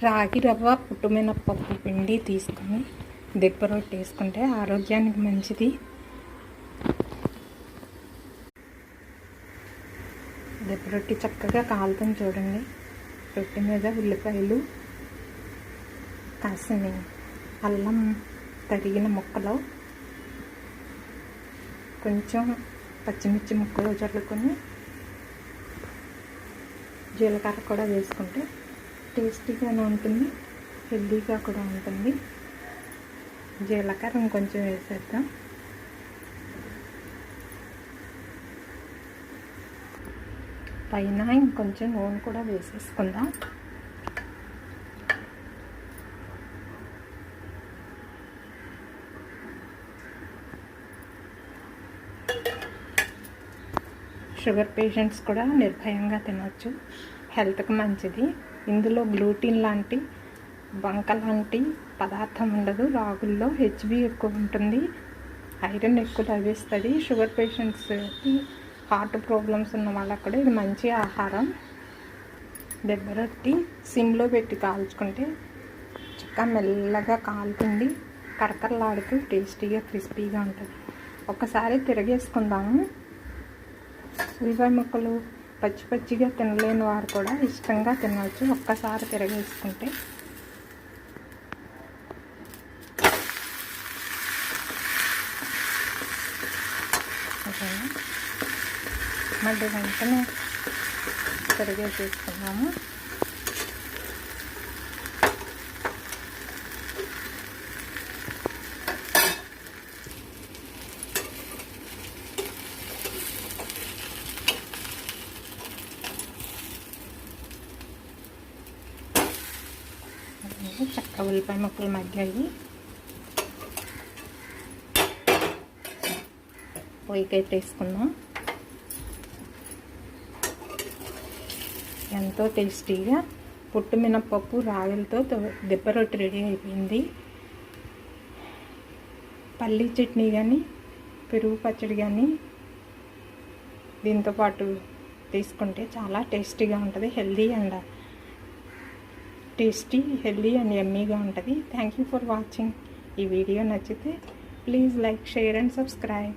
రాగి రవ్వ పుట్టుమినపప్పు పిండి తీసుకొని దెబ్బ రొట్టె వేసుకుంటే ఆరోగ్యానికి మంచిది. దెబ్బ రొట్టె చక్కగా కాలుతుంది చూడండి. రొట్టె మీద ఉల్లిపాయలు, కాసిన అల్లం తరిగిన ముక్కలు, కొంచెం పచ్చిమిర్చి ముక్కలు చల్లుకొని జీలకర్ర కూడా వేసుకుంటే టేస్టీగానే ఉంటుంది, హెల్దీగా కూడా ఉంటుంది. జీలకర్ర ఇంకొంచెం వేసేద్దాం. పైన ఇంకొంచెం నూనె కూడా వేసేసుకుందాం. షుగర్ పేషెంట్స్ కూడా నిర్భయంగా తినవచ్చు, హెల్త్కి మంచిది. ఇందులో గ్లూటిన్ లాంటి బంక లాంటి పదార్థం ఉండదు. రాగుల్లో హెచ్బి ఎక్కువ ఉంటుంది, ఐరన్ ఎక్కువ లభిస్తుంది. షుగర్ పేషెంట్స్కి, హార్ట్ ప్రాబ్లమ్స్ ఉన్న వాళ్ళకి కూడా ఇది మంచి ఆహారం. దెబ్బ రొట్టి సిమ్లో పెట్టి కాల్చుకుంటే చక్కగా మెల్లగా కాలుతుంది, కరకరలాడుతూ టేస్టీగా క్రిస్పీగా ఉంటుంది. ఒకసారి తిరగేసుకుందాము. ఉల్లిపాయ ముక్కలు పచ్చి పచ్చిగా తినలేని వారు కూడా ఇష్టంగా తినవచ్చు ఒక్కసారి తిరగేసుకుంటే. మళ్ళీ వెంటనే తిరగేసేసుకున్నాము. చక్కగా ఉల్లిపాయ ముక్కలు మగ్గాయి. పొయ్యికైతే వేసుకుందాం. ఎంతో టేస్టీగా పుట్టు మినపప్పు రాగులతో దెబ్బ రొట్టె రెడీ అయిపోయింది. పల్లీ చట్నీ కానీ, పెరుగు పచ్చడి కానీ దీంతోపాటు తీసుకుంటే చాలా టేస్టీగా ఉంటుంది. హెల్దీ అండ్ యమ్మీగా ఉంటుంది. Thank you for watching. ఈ వీడియో నచ్చితే please like, share and subscribe.